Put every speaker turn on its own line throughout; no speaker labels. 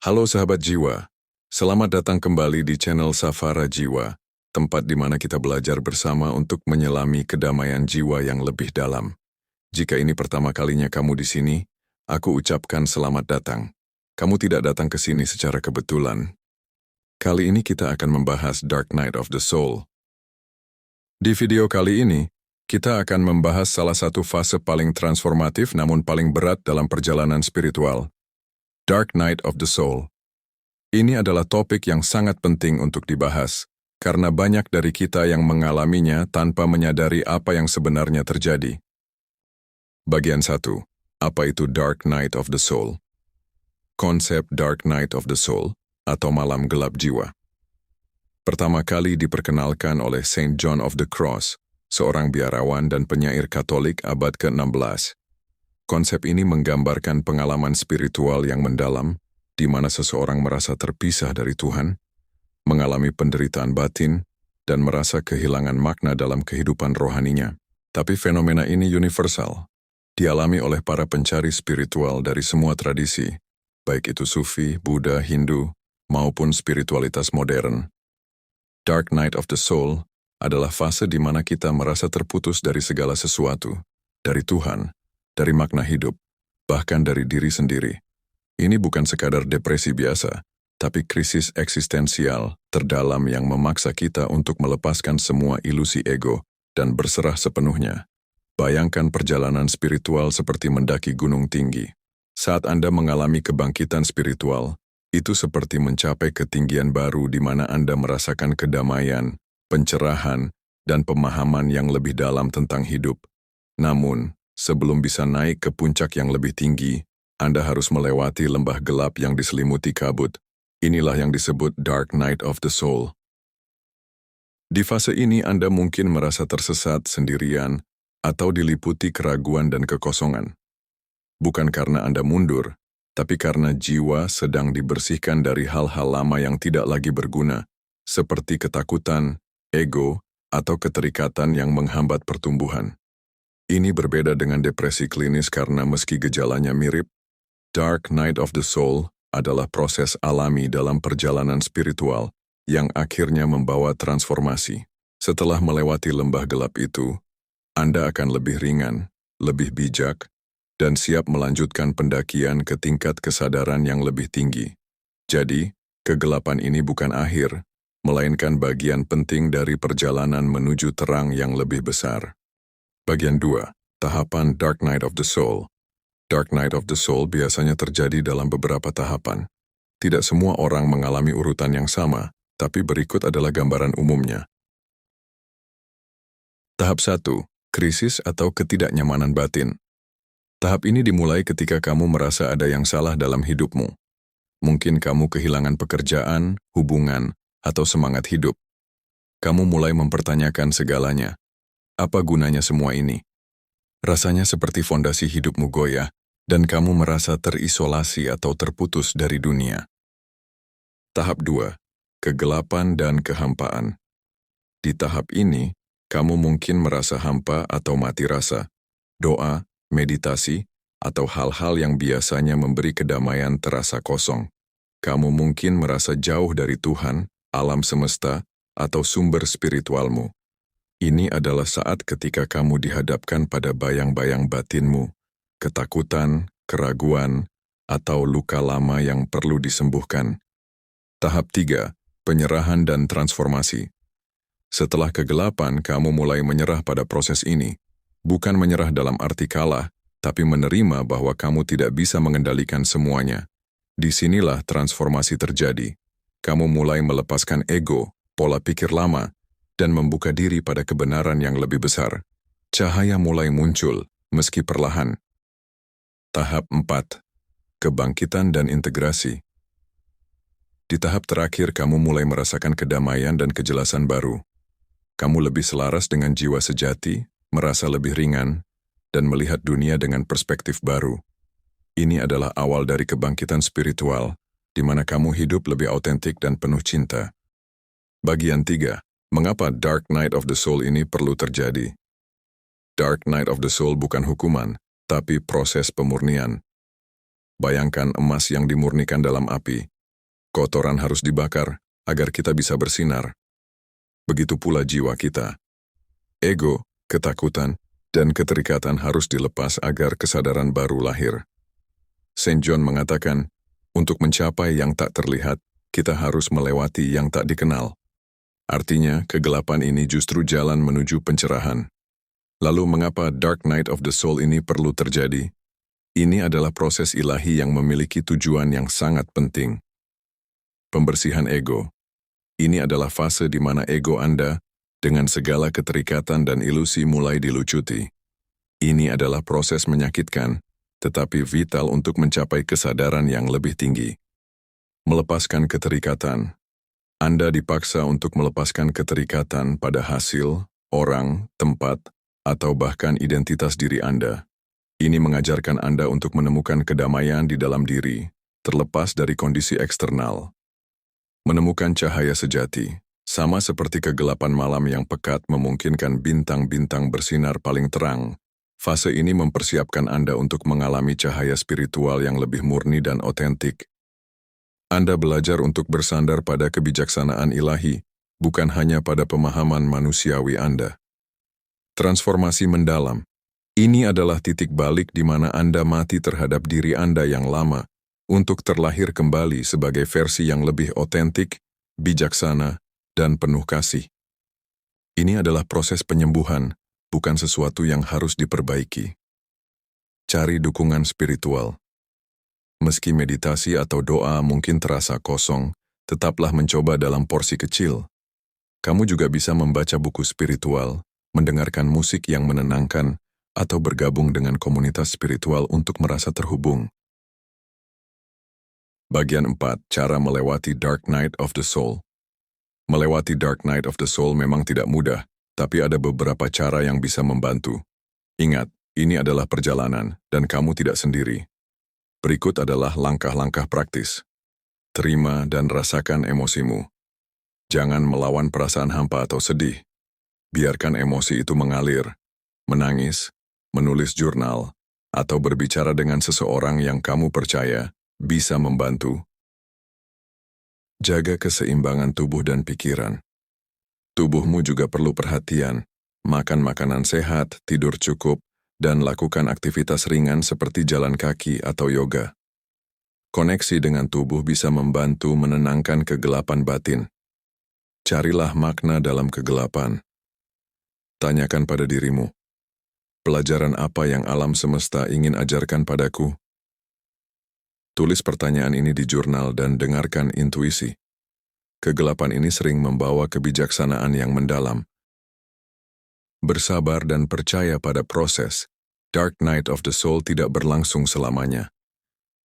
Halo sahabat jiwa, selamat datang kembali di channel Safara Jiwa, tempat di mana kita belajar bersama untuk menyelami kedamaian jiwa yang lebih dalam. Jika ini pertama kalinya kamu di sini, aku ucapkan selamat datang. Kamu tidak datang ke sini secara kebetulan. Kali ini kita akan membahas Dark Night of the Soul. Di video kali ini, kita akan membahas salah satu fase paling transformatif namun paling berat dalam perjalanan spiritual. Dark Night of the Soul. Ini adalah topik yang sangat penting untuk dibahas, karena banyak dari kita yang mengalaminya tanpa menyadari apa yang sebenarnya terjadi. Bagian 1. Apa itu Dark Night of the Soul? Konsep Dark Night of the Soul, atau malam gelap jiwa. Pertama kali diperkenalkan oleh Saint John of the Cross, seorang biarawan dan penyair Katolik abad ke-16. Konsep ini menggambarkan pengalaman spiritual yang mendalam, di mana seseorang merasa terpisah dari Tuhan, mengalami penderitaan batin, dan merasa kehilangan makna dalam kehidupan rohaninya. Tapi fenomena ini universal, dialami oleh para pencari spiritual dari semua tradisi, baik itu Sufi, Buddha, Hindu, maupun spiritualitas modern. Dark Night of the Soul adalah fase di mana kita merasa terputus dari segala sesuatu, dari Tuhan, dari makna hidup, bahkan dari diri sendiri. Ini bukan sekadar depresi biasa, tapi krisis eksistensial terdalam yang memaksa kita untuk melepaskan semua ilusi ego dan berserah sepenuhnya. Bayangkan perjalanan spiritual seperti mendaki gunung tinggi. Saat Anda mengalami kebangkitan spiritual, itu seperti mencapai ketinggian baru di mana Anda merasakan kedamaian, pencerahan, dan pemahaman yang lebih dalam tentang hidup. Namun, sebelum bisa naik ke puncak yang lebih tinggi, Anda harus melewati lembah gelap yang diselimuti kabut. Inilah yang disebut Dark Night of the Soul. Di fase ini Anda mungkin merasa tersesat sendirian atau diliputi keraguan dan kekosongan. Bukan karena Anda mundur, tapi karena jiwa sedang dibersihkan dari hal-hal lama yang tidak lagi berguna, seperti ketakutan, ego, atau keterikatan yang menghambat pertumbuhan. Ini berbeda dengan depresi klinis karena meski gejalanya mirip, Dark Night of the Soul adalah proses alami dalam perjalanan spiritual yang akhirnya membawa transformasi. Setelah melewati lembah gelap itu, Anda akan lebih ringan, lebih bijak, dan siap melanjutkan pendakian ke tingkat kesadaran yang lebih tinggi. Jadi, kegelapan ini bukan akhir, melainkan bagian penting dari perjalanan menuju terang yang lebih besar. Bagian 2. Tahapan Dark Night of the Soul. Dark Night of the Soul biasanya terjadi dalam beberapa tahapan. Tidak semua orang mengalami urutan yang sama, tapi berikut adalah gambaran umumnya. Tahap 1. Krisis atau ketidaknyamanan batin. Tahap ini dimulai ketika kamu merasa ada yang salah dalam hidupmu. Mungkin kamu kehilangan pekerjaan, hubungan, atau semangat hidup. Kamu mulai mempertanyakan segalanya. Apa gunanya semua ini? Rasanya seperti fondasi hidupmu goyah, dan kamu merasa terisolasi atau terputus dari dunia. Tahap 2. Kegelapan dan kehampaan. Di tahap ini, kamu mungkin merasa hampa atau mati rasa. Doa, meditasi, atau hal-hal yang biasanya memberi kedamaian terasa kosong. Kamu mungkin merasa jauh dari Tuhan, alam semesta, atau sumber spiritualmu. Ini adalah saat ketika kamu dihadapkan pada bayang-bayang batinmu, ketakutan, keraguan, atau luka lama yang perlu disembuhkan. Tahap 3. Penyerahan dan transformasi. Setelah kegelapan, kamu mulai menyerah pada proses ini. Bukan menyerah dalam arti kalah, tapi menerima bahwa kamu tidak bisa mengendalikan semuanya. Disinilah transformasi terjadi. Kamu mulai melepaskan ego, pola pikir lama, dan membuka diri pada kebenaran yang lebih besar. Cahaya mulai muncul, meski perlahan. Tahap 4. Kebangkitan dan integrasi. Di tahap terakhir, kamu mulai merasakan kedamaian dan kejelasan baru. Kamu lebih selaras dengan jiwa sejati, merasa lebih ringan, dan melihat dunia dengan perspektif baru. Ini adalah awal dari kebangkitan spiritual, di mana kamu hidup lebih autentik dan penuh cinta. Bagian 3. Mengapa Dark Night of the Soul ini perlu terjadi? Dark Night of the Soul bukan hukuman, tapi proses pemurnian. Bayangkan emas yang dimurnikan dalam api, Kotoran harus dibakar agar kita bisa bersinar. Begitu pula jiwa kita. Ego, ketakutan, dan keterikatan harus dilepas agar kesadaran baru lahir. Saint John mengatakan, untuk mencapai yang tak terlihat, kita harus melewati yang tak dikenal. Artinya, kegelapan ini justru jalan menuju pencerahan. Lalu mengapa Dark Night of the Soul ini perlu terjadi? Ini adalah proses ilahi yang memiliki tujuan yang sangat penting. Pembersihan ego. Ini adalah fase di mana ego Anda, dengan segala keterikatan dan ilusi mulai dilucuti. Ini adalah proses menyakitkan, tetapi vital untuk mencapai kesadaran yang lebih tinggi. Melepaskan keterikatan. Anda dipaksa untuk melepaskan keterikatan pada hasil, orang, tempat, atau bahkan identitas diri Anda. Ini mengajarkan Anda untuk menemukan kedamaian di dalam diri, terlepas dari kondisi eksternal. Menemukan cahaya sejati, sama seperti kegelapan malam yang pekat memungkinkan bintang-bintang bersinar paling terang. Fase ini mempersiapkan Anda untuk mengalami cahaya spiritual yang lebih murni dan otentik. Anda belajar untuk bersandar pada kebijaksanaan ilahi, bukan hanya pada pemahaman manusiawi Anda. Transformasi mendalam. Ini adalah titik balik di mana Anda mati terhadap diri Anda yang lama, untuk terlahir kembali sebagai versi yang lebih otentik, bijaksana, dan penuh kasih. Ini adalah proses penyembuhan, bukan sesuatu yang harus diperbaiki. Cari dukungan spiritual. Meski meditasi atau doa mungkin terasa kosong, tetaplah mencoba dalam porsi kecil. Kamu juga bisa membaca buku spiritual, mendengarkan musik yang menenangkan, atau bergabung dengan komunitas spiritual untuk merasa terhubung. Bagian 4. Cara melewati Dark Night of the Soul. Melewati Dark Night of the Soul memang tidak mudah, tapi ada beberapa cara yang bisa membantu. Ingat, ini adalah perjalanan, dan kamu tidak sendiri. Berikut adalah langkah-langkah praktis. Terima dan rasakan emosimu. Jangan melawan perasaan hampa atau sedih. Biarkan emosi itu mengalir, menangis, menulis jurnal, atau berbicara dengan seseorang yang kamu percaya, bisa membantu. Jaga keseimbangan tubuh dan pikiran. Tubuhmu juga perlu perhatian. Makan makanan sehat, tidur cukup, dan lakukan aktivitas ringan seperti jalan kaki atau yoga. Koneksi dengan tubuh bisa membantu menenangkan kegelapan batin. Carilah makna dalam kegelapan. Tanyakan pada dirimu, pelajaran apa yang alam semesta ingin ajarkan padaku? Tulis pertanyaan ini di jurnal dan dengarkan intuisi. Kegelapan ini sering membawa kebijaksanaan yang mendalam. Bersabar dan percaya pada proses. Dark Night of the Soul tidak berlangsung selamanya.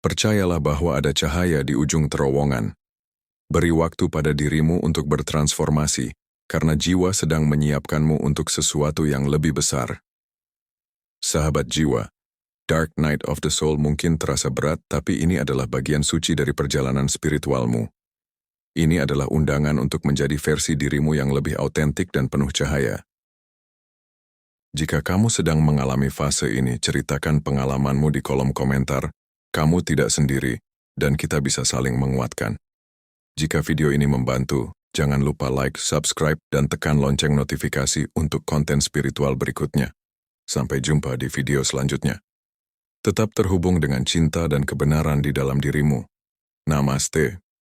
Percayalah bahwa ada cahaya di ujung terowongan. Beri waktu pada dirimu untuk bertransformasi, karena jiwa sedang menyiapkanmu untuk sesuatu yang lebih besar. Sahabat jiwa, Dark Night of the Soul mungkin terasa berat, tapi ini adalah bagian suci dari perjalanan spiritualmu. Ini adalah undangan untuk menjadi versi dirimu yang lebih autentik dan penuh cahaya. Jika kamu sedang mengalami fase ini, ceritakan pengalamanmu di kolom komentar. Kamu tidak sendiri, dan kita bisa saling menguatkan. Jika video ini membantu, jangan lupa like, subscribe, dan tekan lonceng notifikasi untuk konten spiritual berikutnya. Sampai jumpa di video selanjutnya. Tetap terhubung dengan cinta dan kebenaran di dalam dirimu. Namaste.